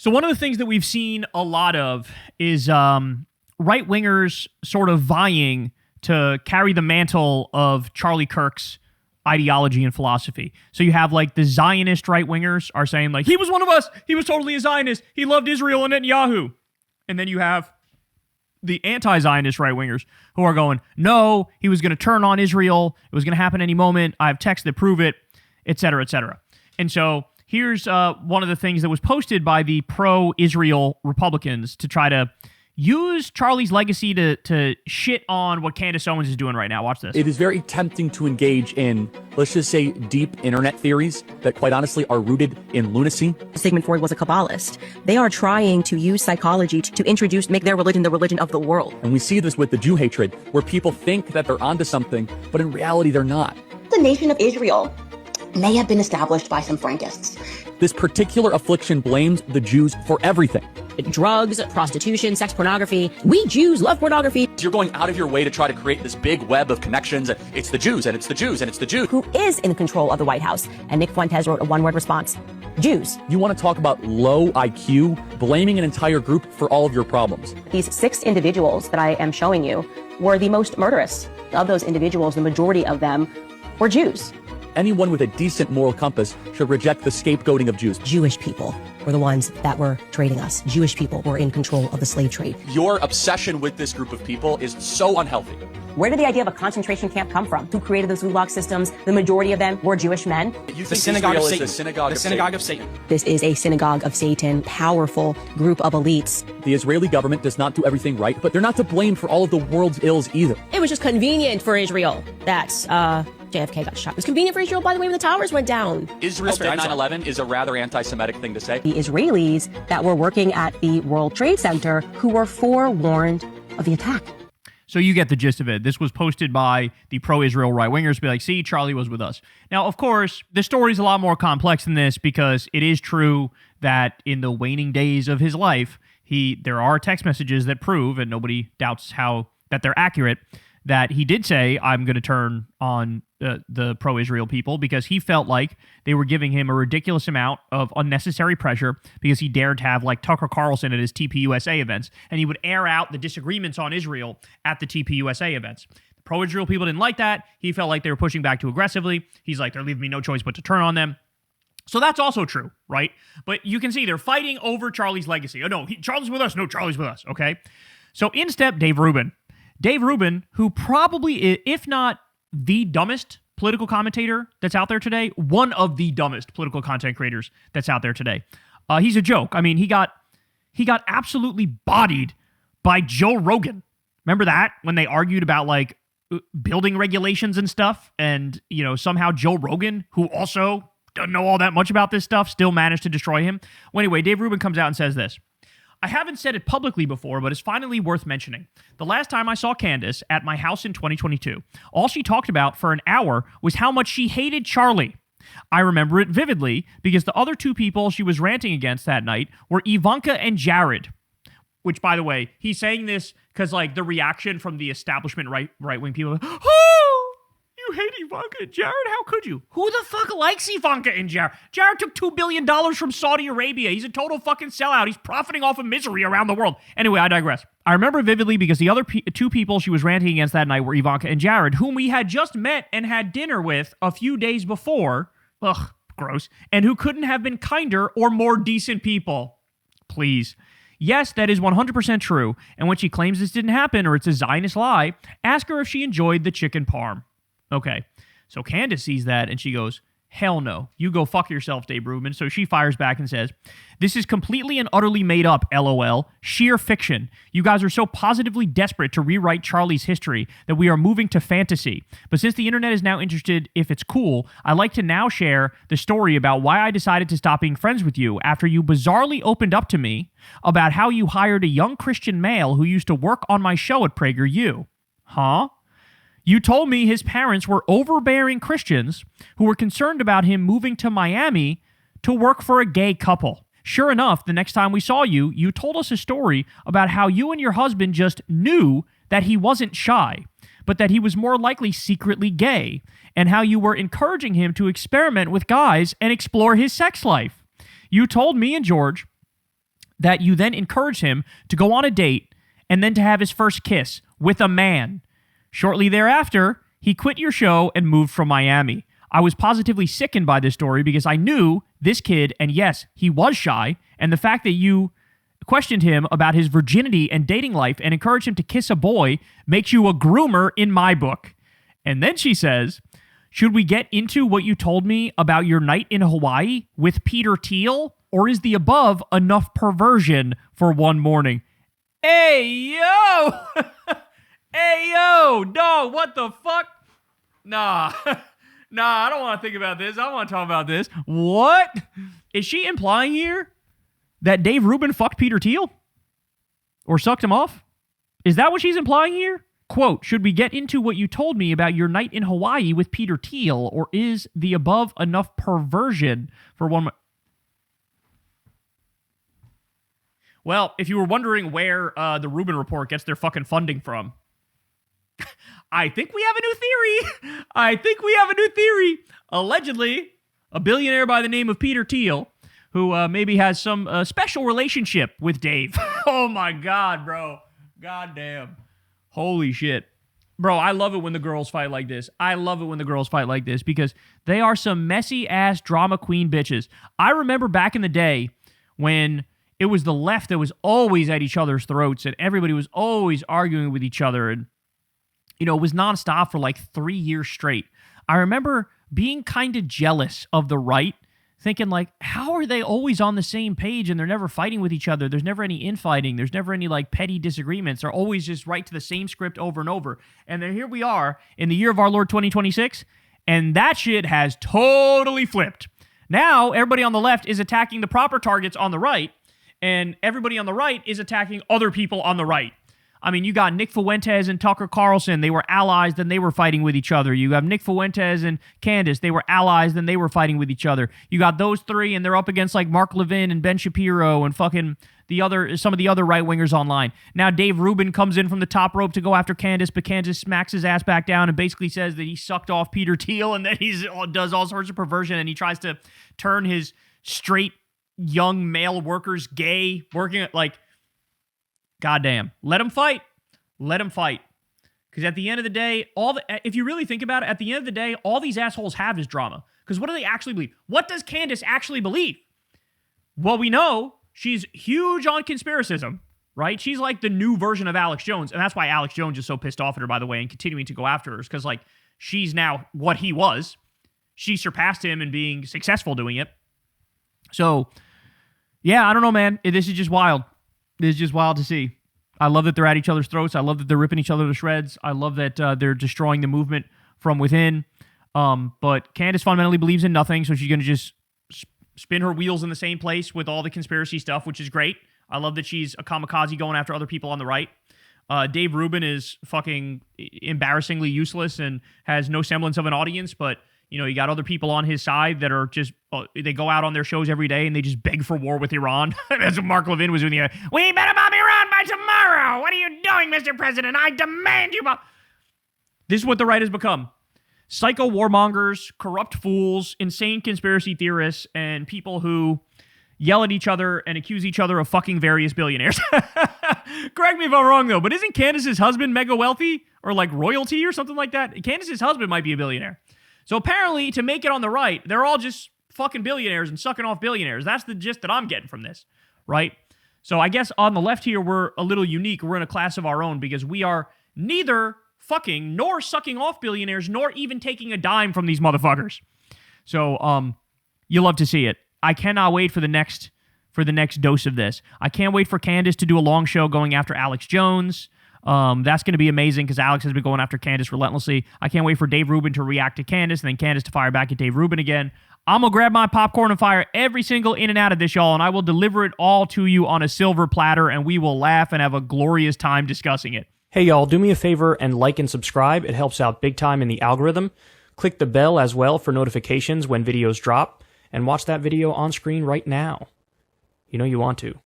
So one of the things that we've seen a lot of is right-wingers sort of vying to carry the mantle of Charlie Kirk's ideology and philosophy. So you have like the Zionist right-wingers are saying like, he was one of us. He was totally a Zionist. He loved Israel and Netanyahu. And then you have the anti-Zionist right-wingers who are going, no, he was going to turn on Israel. It was going to happen any moment. I have texts that prove it, et cetera, et cetera. And so here's one of the things that was posted by the pro-Israel Republicans to try to use Charlie's legacy to shit on what Candace Owens is doing right now. Watch this. It is very tempting to engage in, let's just say, deep internet theories that quite honestly are rooted in lunacy. Sigmund Freud was a Kabbalist. They are trying to use psychology to make their religion the religion of the world. And we see this with the Jew hatred, where people think that they're onto something, but in reality they're not. The nation of Israel may have been established by some Frankists. This particular affliction blames the Jews for everything. Drugs, prostitution, sex pornography. We Jews love pornography. You're going out of your way to try to create this big web of connections. And it's the Jews, and it's the Jews, and it's the Jews. Who is in control of the White House? And Nick Fuentes wrote a one-word response. Jews. You want to talk about low IQ, blaming an entire group for all of your problems. These 6 individuals that I am showing you were the most murderous. Of those individuals, the majority of them were Jews. Anyone with a decent moral compass should reject the scapegoating of Jews. Jewish people were the ones that were trading us. Jewish people were in control of the slave trade. Your obsession with this group of people is so unhealthy. Where did the idea of a concentration camp come from? Who created those gulag systems? The majority of them were Jewish men. The synagogue of Satan. The synagogue of Satan. This is a synagogue of Satan, powerful group of elites. The Israeli government does not do everything right, but they're not to blame for all of the world's ills either. It was just convenient for Israel that JFK got shot. It was convenient for Israel, by the way, when the towers went down. Israel did 9/11 is a rather anti-Semitic thing to say. The Israelis that were working at the World Trade Center who were forewarned of the attack. So you get the gist of it. This was posted by the pro-Israel right-wingers, be like, see, Charlie was with us. Now, of course, the story's a lot more complex than this because it is true that in the waning days of his life, there are text messages that prove, and nobody doubts that they're accurate, that he did say, I'm going to turn on the pro-Israel people because he felt like they were giving him a ridiculous amount of unnecessary pressure because he dared to have like Tucker Carlson at his TPUSA events, and he would air out the disagreements on Israel at the TPUSA events. The pro-Israel people didn't like that. He felt like they were pushing back too aggressively. He's like, they're leaving me no choice but to turn on them. So that's also true, right? But you can see they're fighting over Charlie's legacy. Oh, no, Charlie's with us. No, Charlie's with us, okay? So in stepped Dave Rubin. Dave Rubin, who probably, if not the dumbest political commentator that's out there today, one of the dumbest political content creators that's out there today. He's a joke. I mean, he got absolutely bodied by Joe Rogan. Remember that? When they argued about, like, building regulations and stuff, and, you know, somehow Joe Rogan, who also doesn't know all that much about this stuff, still managed to destroy him. Well, anyway, Dave Rubin comes out and says this. I haven't said it publicly before, but it's finally worth mentioning. The last time I saw Candace at my house in 2022, all she talked about for an hour was how much she hated Charlie. I remember it vividly because the other 2 people she was ranting against that night were Ivanka and Jared. Which, by the way, he's saying this because, like, the reaction from the establishment right-wing people, oh, you hate Ivanka and Jared? How could you? Who the fuck likes Ivanka and Jared? Jared took $2 billion from Saudi Arabia. He's a total fucking sellout. He's profiting off of misery around the world. Anyway, I digress. I remember vividly because the other 2 people she was ranting against that night were Ivanka and Jared, whom we had just met and had dinner with a few days before. Ugh, gross. And who couldn't have been kinder or more decent people. Please. Yes, that is 100% true. And when she claims this didn't happen or it's a Zionist lie, ask her if she enjoyed the chicken parm. Okay, so Candace sees that and she goes, hell no, you go fuck yourself, Dave Rubin. So she fires back and says, this is completely and utterly made up, LOL, sheer fiction. You guys are so positively desperate to rewrite Charlie's history that we are moving to fantasy. But since the internet is now interested if it's cool, I'd like to now share the story about why I decided to stop being friends with you after you bizarrely opened up to me about how you hired a young Christian male who used to work on my show at PragerU. Huh? You told me his parents were overbearing Christians who were concerned about him moving to Miami to work for a gay couple. Sure enough, the next time we saw you, you told us a story about how you and your husband just knew that he wasn't shy, but that he was more likely secretly gay, and how you were encouraging him to experiment with guys and explore his sex life. You told me and George that you then encouraged him to go on a date and then to have his first kiss with a man. Shortly thereafter, he quit your show and moved from Miami. I was positively sickened by this story because I knew this kid, and yes, he was shy, and the fact that you questioned him about his virginity and dating life and encouraged him to kiss a boy makes you a groomer in my book. And then she says, should we get into what you told me about your night in Hawaii with Peter Thiel, or is the above enough perversion for one morning? Hey, yo! Hey, yo! No, what the fuck? Nah. Nah, I don't want to think about this. I want to talk about this. What? Is she implying here that Dave Rubin fucked Peter Thiel? Or sucked him off? Is that what she's implying here? Quote, should we get into what you told me about your night in Hawaii with Peter Thiel, or is the above enough perversion for one... Well, if you were wondering where the Rubin Report gets their fucking funding from, I think we have a new theory. Allegedly, a billionaire by the name of Peter Thiel, who maybe has some special relationship with Dave. Oh my God, bro. God damn. Holy shit. Bro, I love it when the girls fight like this. Because they are some messy-ass drama queen bitches. I remember back in the day when it was the left that was always at each other's throats and everybody was always arguing with each other, and it was nonstop for like 3 years straight. I remember being kind of jealous of the right, thinking like, how are they always on the same page and they're never fighting with each other? There's never any infighting. There's never any like petty disagreements. They're always just right to the same script over and over. And then here we are in the year of our Lord 2026, and that shit has totally flipped. Now everybody on the left is attacking the proper targets on the right, and everybody on the right is attacking other people on the right. I mean, you got Nick Fuentes and Tucker Carlson. They were allies, then they were fighting with each other. You have Nick Fuentes and Candace. They were allies, then they were fighting with each other. You got those three, and they're up against like Mark Levin and Ben Shapiro and fucking some of the other right-wingers online. Now Dave Rubin comes in from the top rope to go after Candace, but Candace smacks his ass back down and basically says that he sucked off Peter Thiel and that he does all sorts of perversion, and he tries to turn his straight young male workers gay, working at like... Goddamn. Let them fight. Because at the end of the day, if you really think about it, at the end of the day, all these assholes have is drama. Because what do they actually believe? What does Candace actually believe? Well, we know she's huge on conspiracism, right? She's like the new version of Alex Jones. And that's why Alex Jones is so pissed off at her, by the way, and continuing to go after her. Because like, she's now what he was. She surpassed him in being successful doing it. So, yeah, I don't know, man. This is just wild. This is just wild to see. I love that they're at each other's throats. I love that they're ripping each other to shreds. I love that they're destroying the movement from within. But Candace fundamentally believes in nothing, so she's going to just spin her wheels in the same place with all the conspiracy stuff, which is great. I love that she's a kamikaze going after other people on the right. Dave Rubin is fucking embarrassingly useless and has no semblance of an audience, but you got other people on his side that are just, they go out on their shows every day and they just beg for war with Iran. That's what Mark Levin was doing. We better bomb Iran by tomorrow. What are you doing, Mr. President? I demand you bomb. This is what the right has become. Psycho warmongers, corrupt fools, insane conspiracy theorists, and people who yell at each other and accuse each other of fucking various billionaires. Correct me if I'm wrong, though, but isn't Candace's husband mega wealthy? Or like royalty or something like that? Candace's husband might be a billionaire. So apparently, to make it on the right, they're all just fucking billionaires and sucking off billionaires. That's the gist that I'm getting from this, right? So I guess on the left here, we're a little unique. We're in a class of our own because we are neither fucking nor sucking off billionaires nor even taking a dime from these motherfuckers. So you love to see it. I cannot wait for the next dose of this. I can't wait for Candace to do a long show going after Alex Jones. That's going to be amazing because Alex has been going after Candace relentlessly. I can't wait for Dave Rubin to react to Candace and then Candace to fire back at Dave Rubin again. I'm going to grab my popcorn and fire every single in and out of this, y'all, and I will deliver it all to you on a silver platter, and we will laugh and have a glorious time discussing it. Hey, y'all, do me a favor and like and subscribe. It helps out big time in the algorithm. Click the bell as well for notifications when videos drop, and watch that video on screen right now. You know you want to.